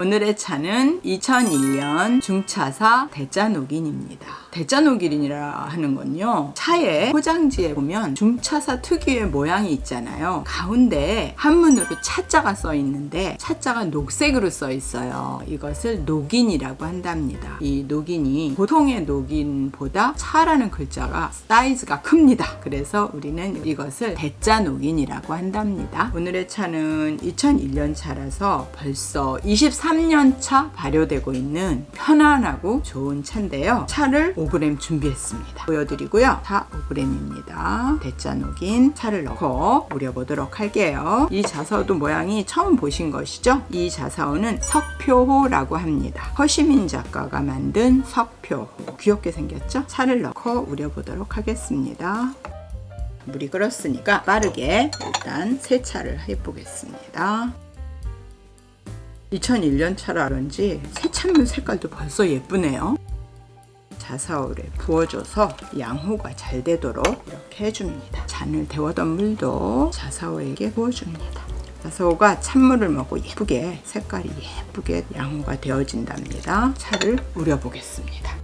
오늘의 차는 2001년 중차사 대짜노긴입니다. 대짜노긴이라 하는 건요, 차의 포장지에 보면 중차사 특유의 모양이 있잖아요. 가운데에 한문으로 차자가 써 있는데 차자가 녹색으로 써 있어요. 이것을 노긴이라고 한답니다. 이 노긴이 보통의 노긴보다 차라는 글자가 사이즈가 큽니다. 그래서 우리는 이것을 대짜노긴이라고 한답니다. 오늘의 차는 2001년 차라서 벌써 23년 차 발효되고 있는 편안하고 좋은 차인데요. 차를 5g 준비했습니다. 보여드리고요. 다 5g입니다. 대짜노긴 차를 넣고 우려보도록 할게요. 이 자사오도 모양이 처음 보신 것이죠? 이 자사오는 석표호라고 합니다. 허시민 작가가 만든 석표호. 귀엽게 생겼죠? 차를 넣고 우려보도록 하겠습니다. 물이 끓었으니까 빠르게 일단 세차를 해보겠습니다. 2001년 차라 그런지 세찬물 색깔도 벌써 예쁘네요. 자사오를 부어줘서 양호가 잘 되도록 이렇게 해줍니다. 잔을 데워둔 물도 자사오에게 부어줍니다. 자사오가 찬물을 먹고 예쁘게 색깔이 예쁘게 양호가 되어진답니다. 차를 우려보겠습니다.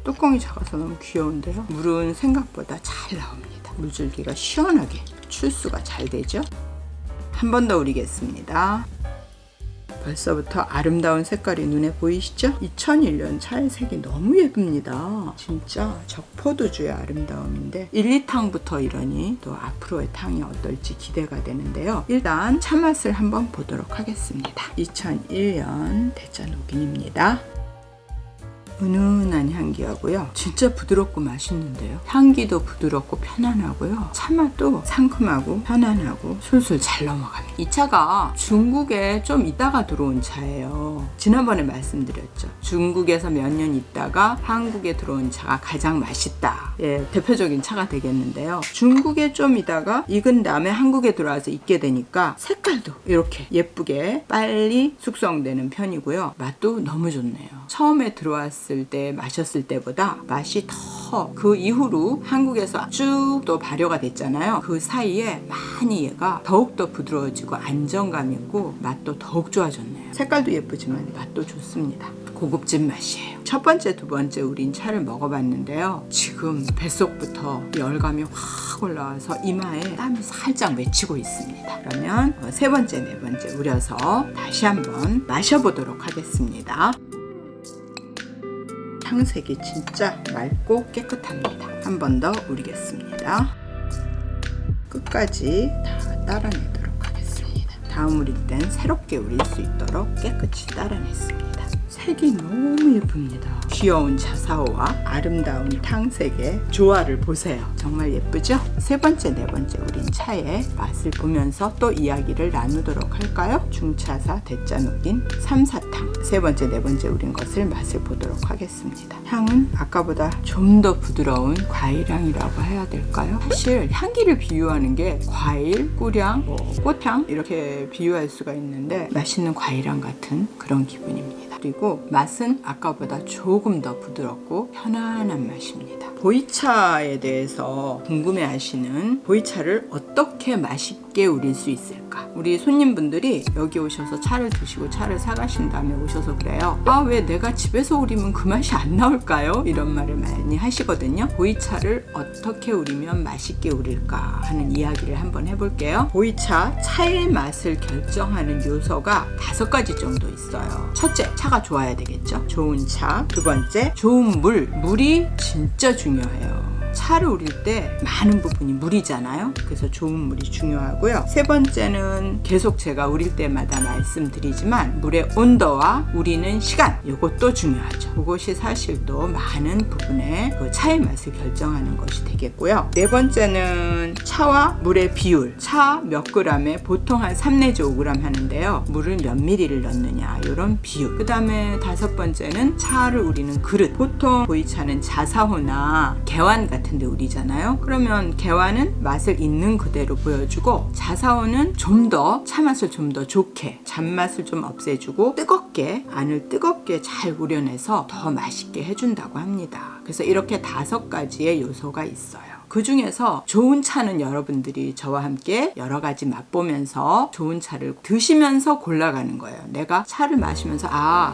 뚜껑이 작아서 너무 귀여운데요. 물은 생각보다 잘 나옵니다. 물줄기가 시원하게 출수가 잘 되죠. 한 번 더 우리겠습니다. 벌써부터 아름다운 색깔이 눈에 보이시죠? 2001년 차의 색이 너무 예쁩니다. 진짜 적포도주의 아름다움인데 1, 2탕부터 이러니 또 앞으로의 탕이 어떨지 기대가 되는데요. 일단 차 맛을 한번 보도록 하겠습니다. 2001년 대짜노긴입니다. 은은한 향기하고요. 진짜 부드럽고 맛있는데요. 향기도 부드럽고 편안하고요. 차맛도 상큼하고 편안하고 술술 잘 넘어갑니다. 이 차가 중국에 좀 있다가 들어온 차예요. 지난번에 말씀드렸죠. 중국에서 몇 년 있다가 한국에 들어온 차가 가장 맛있다. 예, 대표적인 차가 되겠는데요. 중국에 좀 있다가 익은 다음에 한국에 들어와서 익게 되니까 색깔도 이렇게 예쁘게 빨리 숙성되는 편이고요. 맛도 너무 좋네요. 처음에 들어왔을 때 마셨을 때보다 맛이 더 그 이후로 한국에서 쭉 또 발효가 됐잖아요. 그 사이에 많이 얘가 더욱더 부드러워지고 안정감 있고 맛도 더욱 좋아졌네요. 색깔도 예쁘지만 맛도 좋습니다. 고급진 맛이에요. 첫 번째, 두 번째 우린 차를 먹어봤는데요. 지금 뱃속부터 열감이 확 올라와서 이마에 땀이 살짝 맺히고 있습니다. 그러면 세 번째, 네 번째 우려서 다시 한번 마셔보도록 하겠습니다. 향색이 진짜 맑고 깨끗합니다. 한 번 더 우리겠습니다. 끝까지 다 따라내도록 하겠습니다. 다음 우릴 땐 새롭게 우릴 수 있도록 깨끗이 따라냈습니다. 색이 너무 예쁩니다. 귀여운 자사오와 아름다운 탕색의 조화를 보세요. 정말 예쁘죠? 세 번째, 네 번째 우린 차의 맛을 보면서 또 이야기를 나누도록 할까요? 중차사 대짜노긴 3, 4탕 세 번째, 네 번째 우린 것을 맛을 보도록 하겠습니다. 향은 아까보다 좀 더 부드러운 과일향이라고 해야 될까요? 사실 향기를 비유하는 게 과일, 꿀향, 꽃향 이렇게 비유할 수가 있는데 맛있는 과일향 같은 그런 기분입니다. 그리고 맛은 아까보다 조금 더 부드럽고 편안한 맛입니다. 보이차에 대해서 궁금해하시는 보이차를 어떻게 맛있게 우릴 수 있을까? 우리 손님분들이 여기 오셔서 차를 드시고 차를 사가신 다음에 오셔서 그래요. 아, 왜 내가 집에서 우리면 그 맛이 안 나올까요? 이런 말을 많이 하시거든요. 보이차를 어떻게 우리면 맛있게 우릴까 하는 이야기를 한번 해볼게요. 보이차, 차의 맛을 결정하는 요소가 5가지 정도 있어요. 첫째, 차가 좋아야 되겠죠. 좋은 차. 두 번째, 좋은 물. 물이 진짜 중요해요. 차를 우릴 때 많은 부분이 물이잖아요. 그래서 좋은 물이 중요하고요. 세 번째는 계속 제가 우릴 때마다 말씀드리지만 물의 온도와 우리는 시간, 이것도 중요하죠. 그것이 사실 또 많은 부분에 그 차의 맛을 결정하는 것이 되겠고요. 네 번째는 차와 물의 비율. 차 몇 그램에 보통 한 3 내지 5g 하는데요. 물을 몇 미리를 넣느냐, 이런 비율. 그 다음에 다섯 번째는 차를 우리는 그릇. 보통 보이차는 자사호나 개완 같은 데 우리잖아요. 그러면 개완은 맛을 있는 그대로 보여주고 자사오는 좀 더 차맛을 좀 더 좋게, 잔맛을 좀 없애주고 뜨겁게, 안을 뜨겁게 잘 우려내서 더 맛있게 해준다고 합니다. 그래서 이렇게 5가지의 요소가 있어요. 그 중에서 좋은 차는 여러분들이 저와 함께 여러 가지 맛보면서 좋은 차를 드시면서 골라가는 거예요. 내가 차를 마시면서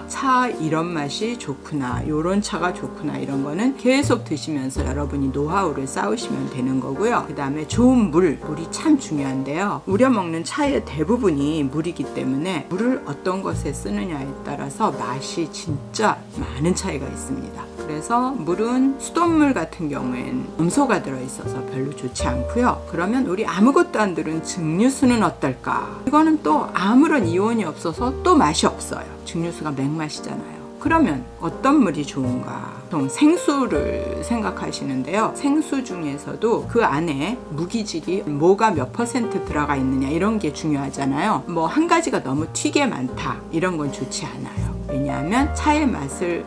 차 이런 맛이 좋구나, 요런 차가 좋구나, 이런 거는 계속 드시면서 여러분이 노하우를 쌓으시면 되는 거고요. 그 다음에 좋은 물이 참 중요한데요. 우려 먹는 차의 대부분이 물이기 때문에 물을 어떤 것에 쓰느냐에 따라서 맛이 진짜 많은 차이가 있습니다. 그래서 물은 수돗물 같은 경우엔 음소가 들어있어서 별로 좋지 않고요. 그러면 우리 아무것도 안 들은 증류수는 어떨까? 이거는 또 아무런 이온이 없어서 또 맛이 없어요. 증류수가 맥맛이잖아요. 그러면 어떤 물이 좋은가? 보통 생수를 생각하시는데요. 생수 중에서도 그 안에 무기질이 뭐가 몇 % 들어가 있느냐 이런 게 중요하잖아요. 뭐 한 가지가 너무 튀게 많다 이런 건 좋지 않아요. 왜냐하면 차의 맛을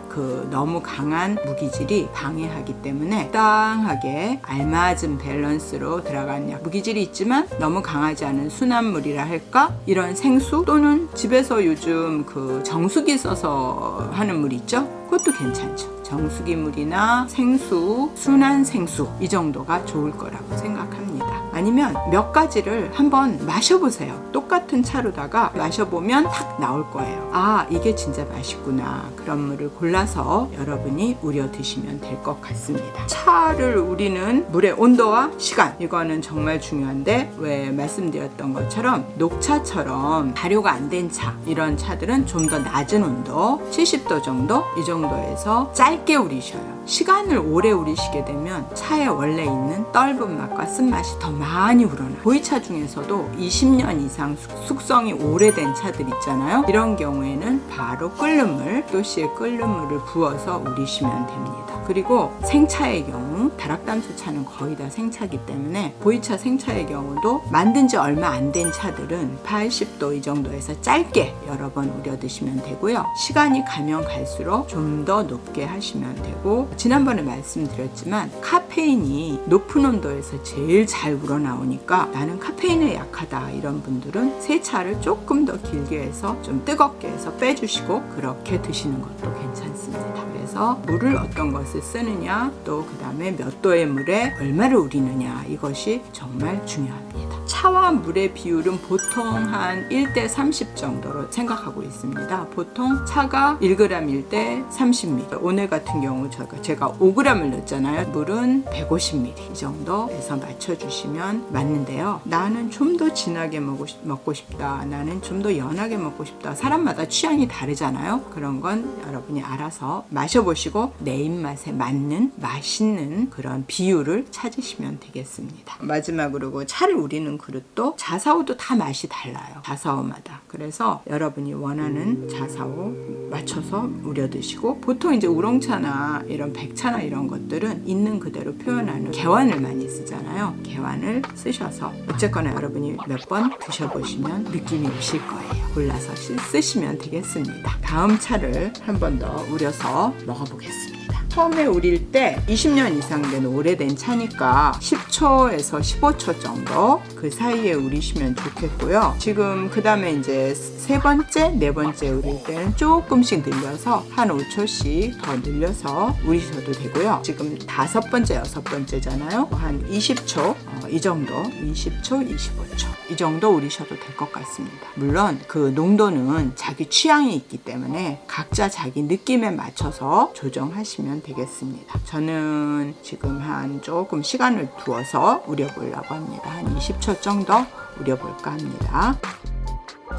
너무 강한 무기질이 방해하기 때문에 적당하게 알맞은 밸런스로 들어간 무기질이 있지만 너무 강하지 않은 순한물이라 할까? 이런 생수 또는 집에서 요즘 정수기 써서 하는 물 있죠? 그것도 괜찮죠. 정수기 물이나 생수, 순한 생수 이 정도가 좋을 거라고 생각합니다. 아니면 몇 가지를 한번 마셔보세요. 똑같은 차로다가 마셔보면 탁 나올 거예요. 이게 진짜 맛있구나. 그런 물을 골라서 여러분이 우려 드시면 될 것 같습니다. 차를 우리는 물의 온도와 시간, 이거는 정말 중요한데 왜 말씀드렸던 것처럼 녹차처럼 발효가 안 된 차, 이런 차들은 좀 더 낮은 온도 70도 정도, 이 정도에서 짧게 우리셔요. 시간을 오래 우리시게 되면 차에 원래 있는 떫은 맛과 쓴맛이 더 많이 우러나요. 보이차 중에서도 20년 이상 숙성이 오래된 차들 있잖아요. 이런 경우에는 바로 끓는 물, 또시에 끓는 물을 부어서 우리시면 됩니다. 그리고 생차의 경우, 다락담수 차는 거의 다 생차기 때문에 보이차 생차의 경우도 만든 지 얼마 안 된 차들은 80도 이 정도에서 짧게 여러 번 우려 드시면 되고요. 시간이 가면 갈수록 좀 더 높게 하시면 되고, 지난번에 말씀드렸지만 카페인이 높은 온도에서 제일 잘 우러나오니까 나는 카페인에 약하다 이런 분들은 세차를 조금 더 길게 해서 좀 뜨겁게 해서 빼주시고 그렇게 드시는 것도 괜찮습니다. 그래서 물을 어떤 것을 쓰느냐, 또 그 다음에 몇 도의 물에 얼마를 우리느냐, 이것이 정말 중요합니다. 차와 물의 비율은 보통 한 1대 30 정도로 생각하고 있습니다. 보통 차가 1g일 때 30ml, 오늘 같은 경우 제가 5g을 넣었잖아요. 물은 150ml 이 정도에서 맞춰주시면 맞는데요. 나는 좀 더 진하게 먹고 싶다, 나는 좀 더 연하게 먹고 싶다, 사람마다 취향이 다르잖아요. 그런 건 여러분이 알아서 마셔보시고 내 입맛에 맞는 맛있는 그런 비율을 찾으시면 되겠습니다. 마지막으로 차를 우리는 그릇도 자사오도 다 맛이 달라요. 자사오마다. 그래서 여러분이 원하는 자사오 맞춰서 우려 드시고, 보통 이제 우롱차나 이런 백차나 이런 것들은 있는 그대로 표현하는 개완을 많이 쓰잖아요. 개완을 쓰셔서 어쨌거나 여러분이 몇 번 드셔보시면 느낌이 오실 거예요. 골라서 쓰시면 되겠습니다. 다음 차를 한 번 더 우려서 먹어보겠습니다. 처음에 우릴 때 20년 이상 된 오래된 차니까 10초에서 15초 정도 그 사이에 우리시면 좋겠고요. 지금 그 다음에 이제 세 번째, 네 번째 우릴 때는 조금씩 늘려서 한 5초씩 더 늘려서 우리셔도 되고요. 지금 다섯 번째, 여섯 번째잖아요. 한 20초, 이 정도, 20초, 25초 이 정도 우리셔도 될 것 같습니다. 물론 그 농도는 자기 취향이 있기 때문에 각자 자기 느낌에 맞춰서 조정하시면 되겠습니다. 저는 지금 한 조금 시간을 두어서 우려보려고 합니다. 한 20초 정도 우려볼까 합니다.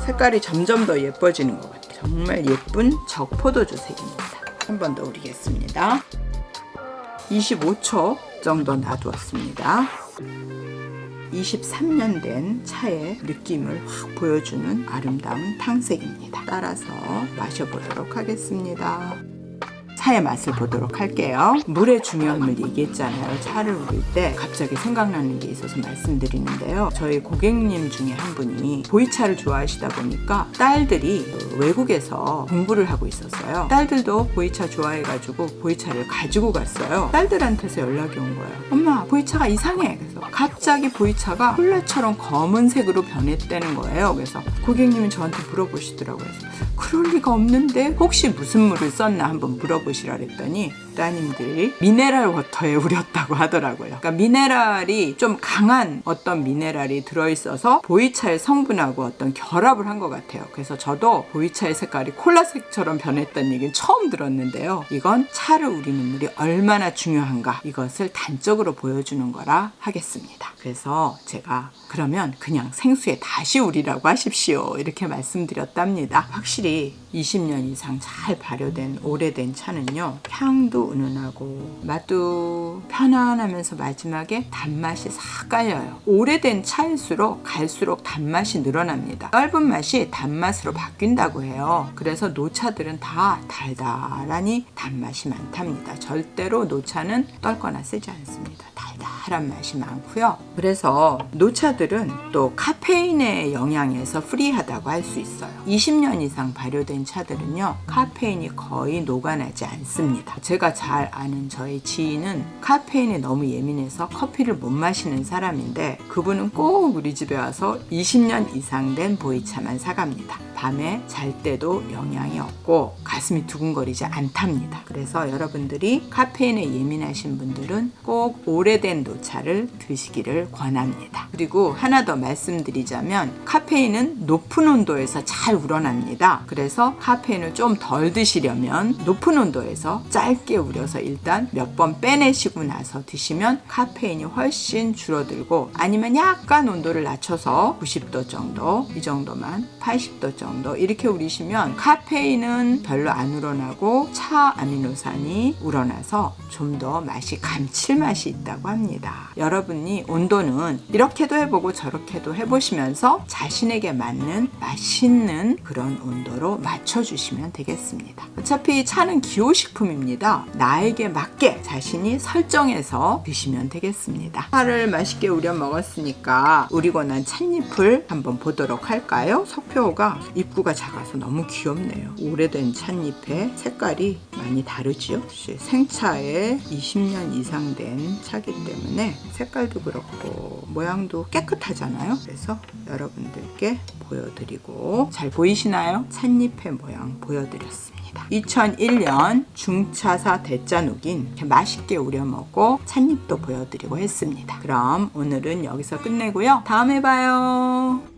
색깔이 점점 더 예뻐지는 것 같아요. 정말 예쁜 적포도주색입니다. 한 번 더 우리겠습니다. 25초 정도 놔두었습니다. 23년 된 차의 느낌을 확 보여주는 아름다운 탕색입니다. 따라서 마셔보도록 하겠습니다. 차의 맛을 보도록 할게요. 물의 중요함을 얘기했잖아요. 차를 우릴 때 갑자기 생각나는 게 있어서 말씀드리는데요. 저희 고객님 중에 한 분이 보이차를 좋아하시다 보니까 딸들이 외국에서 공부를 하고 있었어요. 딸들도 보이차 좋아해가지고 보이차를 가지고 갔어요. 딸들한테서 연락이 온 거예요. 엄마, 보이차가 이상해. 그래서 갑자기 보이차가 콜라처럼 검은색으로 변했다는 거예요. 그래서 고객님이 저한테 물어보시더라고요. 그럴 리가 없는데 혹시 무슨 물을 썼나 한번 물어보시라 그랬더니 따님들이 미네랄 워터에 우렸다고 하더라고요. 그러니까 미네랄이 좀 강한 어떤 미네랄이 들어있어서 보이차의 성분하고 어떤 결합을 한 것 같아요. 그래서 저도 보이차의 색깔이 콜라색처럼 변했다는 얘기는 처음 들었는데요. 이건 차를 우리는 물이 얼마나 중요한가 이것을 단적으로 보여주는 거라 하겠습니다. 그래서 제가 그러면 그냥 생수에 다시 우리라고 하십시오 이렇게 말씀드렸답니다. 확실히 20년 이상 잘 발효된 오래된 차는요, 향도 은은하고 맛도 편안하면서 마지막에 단맛이 싹 깔려요. 오래된 차일수록 갈수록 단맛이 늘어납니다. 떫은 맛이 단맛으로 바뀐다고 해요. 그래서 노차들은 다 달달하니 단맛이 많답니다. 절대로 노차는 떫거나 쓰지 않습니다. 달달한 맛이 많고요. 그래서 노차들은 또 카페인의 영향에서 프리하다고 할 수 있어요. 20년 이상 발효된 차들은요, 카페인이 거의 녹아나지 않습니다. 제가 잘 아는 저희 지인은 카페인에 너무 예민해서 커피를 못 마시는 사람인데, 그분은 꼭 우리 집에 와서 20년 이상 된 보이차만 사갑니다. 밤에 잘 때도 영향이 없고 가슴이 두근거리지 않답니다. 그래서 여러분들이 카페인에 예민하신 분들은 꼭 오래된 노차를 드시기를 권합니다. 그리고 하나 더 말씀드리자면, 카페인은 높은 온도에서 잘 우러납니다. 그래서 카페인을 좀 덜 드시려면 높은 온도에서 짧게 우려서 일단 몇 번 빼내시고 나서 드시면 카페인이 훨씬 줄어들고, 아니면 약간 온도를 낮춰서 90도 정도, 이 정도만 80도 정도 이렇게 우리시면 카페인은 별로 안 우러나고 차 아미노산이 우러나서 좀 더 맛이 감칠맛이 있다고 합니다. 여러분이 온도는 이렇게도 해보고 저렇게도 해보시면서 자신에게 맞는 맛있는 그런 온도로 맞춰주시면 되겠습니다. 어차피 차는 기호식품입니다. 나에게 맞게 자신이 설정해서 드시면 되겠습니다. 차를 맛있게 우려 먹었으니까 우리고 난 찻잎을 한번 보도록 할까요? 석표가 입구가 작아서 너무 귀엽네요. 오래된 찻잎의 색깔이 많이 다르지요? 생차에 20년 이상 된 차기 때문에 색깔도 그렇고 모양도 깨끗하잖아요. 그래서 여러분들께 보여드리고, 잘 보이시나요? 찻잎의 모양 보여드렸습니다. 2001년 중차사 대짜누긴 이렇게 맛있게 우려 먹고 찻잎도 보여드리고 했습니다. 그럼 오늘은 여기서 끝내고요. 다음에 봐요.